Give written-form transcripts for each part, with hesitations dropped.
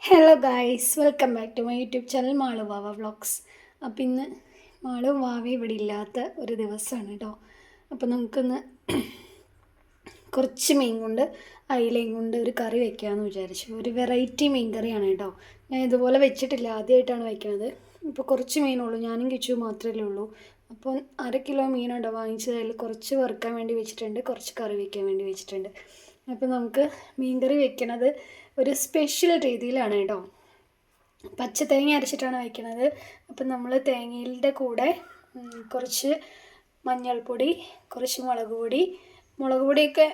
Hello guys, welcome back to my YouTube channel Malu Vava vlogs. അപ്പോൾ ഇന്ന് മാളും വാവയും ഇവിടെ ഇല്ലാത്ത ഒരു ദിവസമാണ് കേട്ടോ. അപ്പോൾ നമുക്കിന്ന് കുറച്ച് മീൻ കൊണ്ട് അയിലയും കൊണ്ട് ഒരു കറി വെക്കാമെന്ന് വിചാരിച്ചു. ഒരു വെറൈറ്റി മീൻ കറിയാണ് കേട്ടോ. ഞാൻ ഇതുപോലെ വെച്ചിട്ടില്ല, ആദ്യമായിട്ടാണ് വയ്ക്കുന്നത്. ഇപ്പോൾ കുറച്ച് മീനുള്ളൂ, ഞാനും കിച്ചു മാത്രമേ ഉള്ളൂ. അപ്പോൾ 1/2 കിലോ മീനുണ്ടോ വാങ്ങിച്ചതിൽ കുറച്ച് വറുക്കാൻ വേണ്ടി വെച്ചിട്ടുണ്ട്, കുറച്ച് കറി വയ്ക്കാൻ വേണ്ടി വെച്ചിട്ടുണ്ട്. അപ്പോൾ നമുക്ക് മീൻ കറി വെക്കണത് ഒരു സ്പെഷ്യൽ രീതിയിലാണ് കേട്ടോ. പച്ച തേങ്ങ അരച്ചിട്ടാണ് വയ്ക്കുന്നത്. അപ്പം നമ്മൾ തേങ്ങയുടെ കൂടെ കുറച്ച് മഞ്ഞൾപ്പൊടി, കുറച്ച് മുളക് പൊടിയൊക്കെ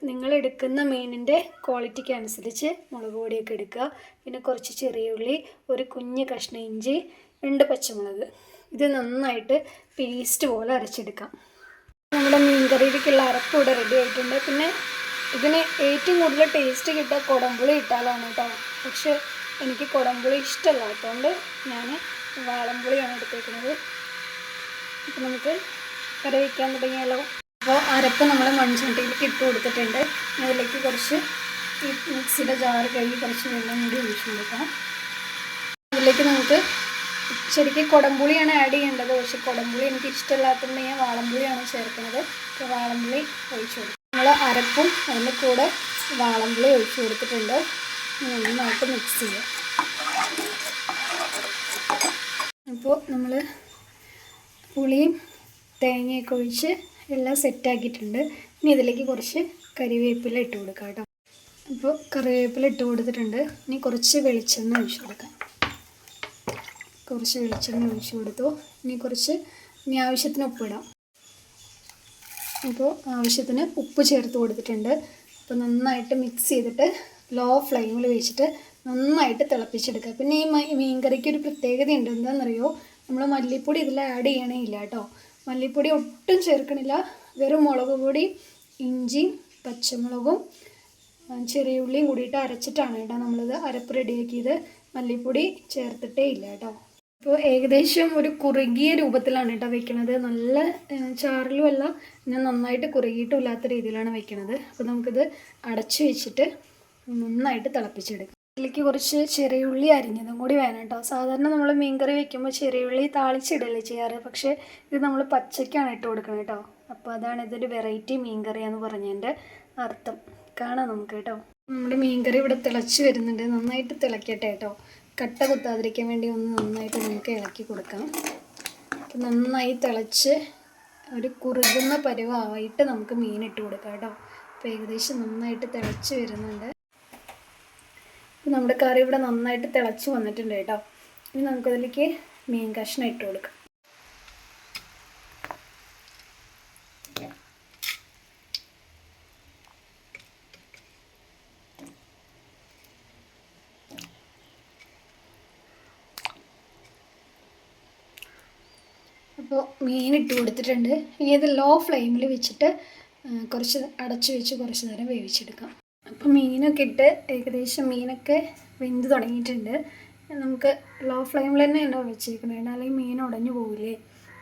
നിങ്ങൾ എടുക്കുന്ന മീനിൻ്റെ ക്വാളിറ്റിക്ക് അനുസരിച്ച് മുളക് പൊടിയൊക്കെ എടുക്കുക. പിന്നെ കുറച്ച് ചെറിയ ഉള്ളി, ഒരു കുഞ്ഞ് കഷ്ണം ഇഞ്ചി, 2 പച്ചമുളക്. ഇത് നന്നായിട്ട് പേസ്റ്റ് പോലെ അരച്ചെടുക്കാം. നമ്മുടെ മീൻ കറിയിലേക്കുള്ള അരപ്പ് ഇവിടെ റെഡി ആയിട്ടുണ്ട്. പിന്നെ ഇതിന് ഏറ്റവും കൂടുതൽ ടേസ്റ്റ് കിട്ടുക കുടംപുളി ഇട്ടാലാണ് കേട്ടോ. പക്ഷെ എനിക്ക് കുടംപുളി ഇഷ്ടമല്ലാത്തതുകൊണ്ട് ഞാൻ വാളംപുളിയാണ് എടുത്തേക്കുന്നത്. അപ്പോൾ നമുക്ക് കറി വയ്ക്കാൻ തുടങ്ങിയാലോ. അപ്പോൾ അരപ്പ് നമ്മൾ മൺചട്ടിയിലേക്ക് ഇട്ട് കൊടുത്തിട്ടുണ്ട്. അതിലേക്ക് കുറച്ച് ഈ മിക്സിയുടെ ജാറ് കഴുകി കുറച്ച് വെള്ളം കൂടി ഒഴിച്ചു കൊടുക്കാം. അതിലേക്ക് നമുക്ക് ശരിക്കും കുടംപുളിയാണ് ആഡ് ചെയ്യേണ്ടത്. പക്ഷെ കുടംപുളി എനിക്ക് ഇഷ്ടമില്ലാത്തതുകൊണ്ട് ഞാൻ വാളംപുളിയാണ് ചേർക്കുന്നത്. അപ്പോൾ വാളംപുളി ഒഴിച്ചു കൊടുക്കും. നമ്മൾ അരപ്പും അതിൻ്റെ കൂടെ വാളംപുളി ഒഴിച്ചു കൊടുത്തിട്ടുണ്ട്. നന്നായിട്ട് മിക്സ് ചെയ്യുക. അപ്പോൾ നമ്മൾ പുളിയും തേങ്ങയൊക്കെ ഒഴിച്ച് എല്ലാം സെറ്റാക്കിയിട്ടുണ്ട്. ഇനി ഇതിലേക്ക് കുറച്ച് കരിവേപ്പില ഇട്ട് കൊടുക്കാം കേട്ടോ. അപ്പോൾ കറിവേപ്പില ഇട്ട് കൊടുത്തിട്ടുണ്ട്. ഇനി കുറച്ച് വെളിച്ചെണ്ണ ഒഴിച്ചു കൊടുക്കാം. കുറച്ച് വെളിച്ചെണ്ണ ഒഴിച്ചു കൊടുത്തു. ഇനി ആവശ്യത്തിന് ഉപ്പിടാം. അപ്പോൾ ആവശ്യത്തിന് ഉപ്പ് ചേർത്ത് കൊടുത്തിട്ടുണ്ട്. അപ്പോൾ നന്നായിട്ട് മിക്സ് ചെയ്തിട്ട് ലോ ഫ്ലെയിമിൽ വെച്ചിട്ട് നന്നായിട്ട് തിളപ്പിച്ചെടുക്കുക. പിന്നെ ഈ മീൻ കറിക്ക് ഒരു പ്രത്യേകത ഉണ്ട്. എന്താണെന്നറിയോ, നമ്മൾ മല്ലിപ്പൊടി ഇതിൽ ആഡ് ചെയ്യണേ ഇല്ല കേട്ടോ. മല്ലിപ്പൊടി ഒട്ടും ചേർക്കണില്ല. വെറും മുളക് പൊടി, ഇഞ്ചിയും പച്ചമുളകും ചെറിയ ഉള്ളിയും കൂടിയിട്ട് അരച്ചിട്ടാണ് കേട്ടോ നമ്മളിത് അരപ്പ് റെഡിയാക്കിയത്. മല്ലിപ്പൊടി ചേർത്തിട്ടേ ഇല്ല കേട്ടോ. ഇപ്പോൾ ഏകദേശം ഒരു കുറുകിയ രൂപത്തിലാണ് കേട്ടോ വെക്കണത്. നല്ല ചാറിലും അല്ല, ഞാൻ നന്നായിട്ട് കുറുകിയിട്ടും ഇല്ലാത്ത രീതിയിലാണ് വെക്കണത്. അപ്പോൾ നമുക്കിത് അടച്ച് വെച്ചിട്ട് നന്നായിട്ട് തിളപ്പിച്ചെടുക്കാം. ഇതിലേക്ക് കുറച്ച് ചെറിയ ഉള്ളി അരിഞ്ഞതും കൂടി വേണം കേട്ടോ. സാധാരണ നമ്മൾ മീൻ കറി വെക്കുമ്പോൾ ചെറിയ ഉള്ളി താളിച്ചിടല്ലേ ചെയ്യാറ്. പക്ഷേ ഇത് നമ്മൾ പച്ചയ്ക്കാണ് ഇട്ട് കൊടുക്കുന്നത് കേട്ടോ. അപ്പോൾ അതാണ് ഇതൊരു വെറൈറ്റി മീൻ കറിയാന്ന് പറഞ്ഞതിൻ്റെ അർത്ഥം. കാണാം നമുക്ക് കേട്ടോ. നമ്മുടെ മീൻ കറി ഇവിടെ തിളച്ച് വരുന്നുണ്ട്. നന്നായിട്ട് തിളക്കട്ടെ കേട്ടോ. കട്ട കുത്താതിരിക്കാൻ വേണ്ടി ഒന്ന് നന്നായിട്ട് നമുക്ക് ഇളക്കി കൊടുക്കാം. അപ്പം നന്നായി തിളച്ച് ഒരു കുറുകുന്ന പരുവമായിട്ട് നമുക്ക് മീൻ ഇട്ട് കൊടുക്കാം കേട്ടോ. അപ്പോൾ ഏകദേശം നന്നായിട്ട് തിളച്ച് വരുന്നുണ്ട്. അപ്പം നമ്മുടെ കറി ഇവിടെ നന്നായിട്ട് തിളച്ച് വന്നിട്ടുണ്ട് കേട്ടോ. ഇനി നമുക്കതിലേക്ക് മീൻ കഷ്ണം ഇട്ട് കൊടുക്കാം. അപ്പോൾ മീൻ ഇട്ട് കൊടുത്തിട്ടുണ്ട്. ഇനി ഇത് ലോ ഫ്ലെയിമിൽ വെച്ചിട്ട് കുറച്ച് അടച്ച് വെച്ച് കുറച്ച് നേരം വേവിച്ചെടുക്കാം. അപ്പോൾ മീനൊക്കെ ഇട്ട് ഏകദേശം മീനൊക്കെ വെന്ത് തുടങ്ങിയിട്ടുണ്ട്. നമുക്ക് ലോ ഫ്ലെയിമിൽ തന്നെ ഉണ്ടോ വെച്ചേക്കുന്നത്, അല്ലെങ്കിൽ മീൻ ഉടഞ്ഞു പോവില്ലേ.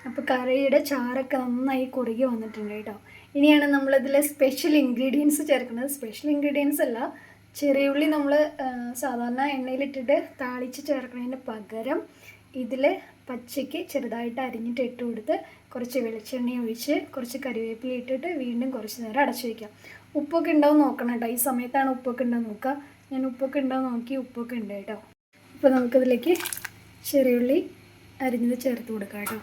അപ്പോൾ കറിയുടെ ചാറൊക്കെ നന്നായി കുറുകി വന്നിട്ടുണ്ട് കേട്ടോ. ഇനിയാണ് നമ്മളിതിൽ സ്പെഷ്യൽ ഇൻഗ്രീഡിയൻസ് ചേർക്കുന്നത്. സ്പെഷ്യൽ ഇൻഗ്രീഡിയൻസ് അല്ല, ചെറിയ ഉള്ളി നമ്മൾ സാധാരണ എണ്ണയിലിട്ടിട്ട് താളിച്ച് ചേർക്കുന്നതിന് പകരം ഇതിൽ പച്ചയ്ക്ക് ചെറുതായിട്ട് അരിഞ്ഞിട്ട് ഇട്ട് കൊടുത്ത് കുറച്ച് വെളിച്ചെണ്ണ ഒഴിച്ച് കുറച്ച് കരിവേപ്പില ഇട്ടിട്ട് വീണ്ടും കുറച്ച് നേരം അടച്ചു വയ്ക്കാം. ഉപ്പൊക്കെ ഉണ്ടാവും നോക്കണം കേട്ടോ. ഈ സമയത്താണ് ഉപ്പൊക്കെ ഉണ്ടാവും നോക്കുക. ഞാൻ ഉപ്പൊക്കെ ഉണ്ടാവും നോക്കി, ഉപ്പൊക്കെ ഉണ്ട് കേട്ടോ. അപ്പോൾ നമുക്കതിലേക്ക് ചെറിയുള്ളി അരിഞ്ഞത് ചേർത്ത് കൊടുക്കാം കേട്ടോ.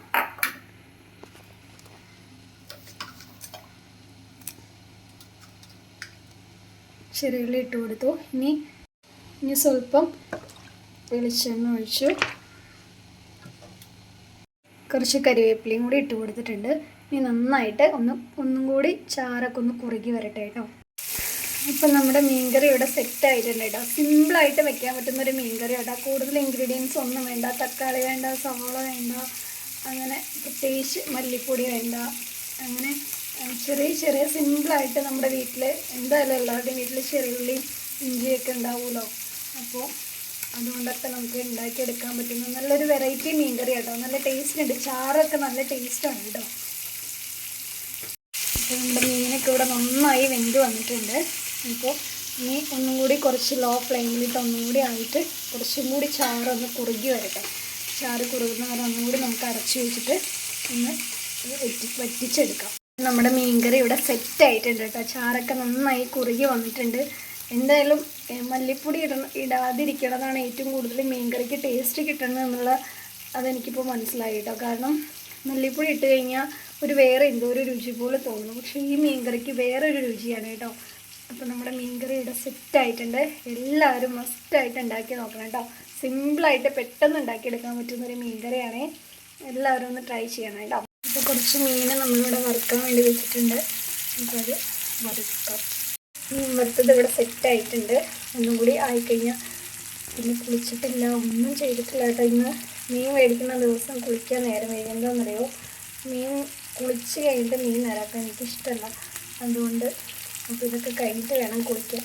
ചെറിയുള്ളി ഇട്ട് കൊടുത്തു. ഇനി സ്വല്പം വെളിച്ചെണ്ണ ഒഴിച്ചു കുറച്ച് കരിവേപ്പിലയും കൂടി ഇട്ട് കൊടുത്തിട്ടുണ്ട്. ഇനി നന്നായിട്ട് ഒന്നും കൂടി ചാറൊക്കെ ഒന്ന് കുറുകി വരട്ടെ കേട്ടോ. അപ്പം നമ്മുടെ മീൻകറി ഇവിടെ സെറ്റ് ആയിട്ടുണ്ട് കേട്ടോ. സിമ്പിളായിട്ട് വെക്കാൻ പറ്റുന്നൊരു മീൻകറി കേട്ടോ. കൂടുതൽ ഇൻഗ്രീഡിയൻസ് ഒന്നും വേണ്ട. തക്കാളി വേണ്ട, സവോള വേണ്ട, അങ്ങനെ പ്രത്യേകിച്ച് മല്ലിപ്പൊടി വേണ്ട. അങ്ങനെ ചെറിയ സിമ്പിളായിട്ട് നമ്മുടെ വീട്ടിൽ എന്തായാലും എല്ലാവരുടെയും വീട്ടിൽ ചെറിയുള്ളിയും ഇഞ്ചിയൊക്കെ ഉണ്ടാവുമല്ലോ. അപ്പോൾ അതുകൊണ്ടൊക്കെ നമുക്ക് ഉണ്ടാക്കിയെടുക്കാൻ പറ്റുന്ന നല്ലൊരു വെറൈറ്റി മീൻ കറി കേട്ടോ. നല്ല ടേസ്റ്റ് ഉണ്ട്. ചാറൊക്കെ നല്ല ടേസ്റ്റാണ് കേട്ടോ. അപ്പോൾ നമ്മുടെ മീനൊക്കെ ഇവിടെ നന്നായി വെന്ത് വന്നിട്ടുണ്ട്. ഇപ്പോൾ ഇനി ഒന്നും കൂടി കുറച്ച് ലോ ഫ്ലെയിമിലിട്ട് ഒന്നും കൂടി ആയിട്ട് കുറച്ചും കൂടി ചാറൊന്ന് കുറുകി വരട്ടെ. ചാറ് കുറുകുന്ന വരെ ഒന്നും കൂടി നമുക്ക് അടച്ചു വെച്ചിട്ട് ഒന്ന് വറ്റിച്ചെടുക്കാം. നമ്മുടെ മീൻകറി ഇവിടെ സെറ്റായിട്ടുണ്ട് കേട്ടോ. ചാറൊക്കെ നന്നായി കുറുകി വന്നിട്ടുണ്ട്. എന്തായാലും മല്ലിപ്പൊടി ഇടാതിരിക്കണതാണ് ഏറ്റവും കൂടുതൽ മീൻകറിക്ക് ടേസ്റ്റ് കിട്ടുന്നത് എന്നുള്ള അതെനിക്കിപ്പോൾ മനസ്സിലായി കേട്ടോ. കാരണം മല്ലിപ്പൊടി ഇട്ട് കഴിഞ്ഞാൽ വേറെ എന്തോ ഒരു രുചി പോലെ തോന്നും. പക്ഷേ ഈ മീൻകറിക്ക് വേറൊരു രുചിയാണ് കേട്ടോ. അപ്പോൾ നമ്മുടെ മീൻകറി ഇവിടെ സെറ്റായിട്ടുണ്ട്. എല്ലാവരും മസ്റ്റായിട്ട് ഉണ്ടാക്കി നോക്കണം കേട്ടോ. സിമ്പിളായിട്ട് പെട്ടെന്ന് ഉണ്ടാക്കിയെടുക്കാൻ പറ്റുന്നൊരു മീൻകറിയാണ്. എല്ലാവരും ഒന്ന് ട്രൈ ചെയ്യണം കേട്ടോ. അപ്പോൾ കുറച്ച് മീൻ നമ്മളിവിടെ വറുക്കാൻ വേണ്ടി വെച്ചിട്ടുണ്ട്. അപ്പോൾ അത് വറുക്കാം. മീൻ വറുത്തത് ഇവിടെ സെറ്റായിട്ടുണ്ട്. ഒന്നും കൂടി ആയിക്കഴിഞ്ഞാൽ പിന്നെ കുളിച്ചിട്ടില്ല, ഒന്നും ചെയ്തിട്ടില്ല കേട്ടോ. ഇന്ന് മീൻ മേടിക്കുന്ന ദിവസം കുളിക്കാൻ നേരം വൈകി. എന്താണെന്നറിയോ, മീൻ കുളിച്ച് കഴിഞ്ഞിട്ട് മീൻ നേരാക്കാൻ എനിക്കിഷ്ടമല്ല. അതുകൊണ്ട് അപ്പോൾ ഇതൊക്കെ കഴിഞ്ഞിട്ട് വേണം കുളിക്കാൻ.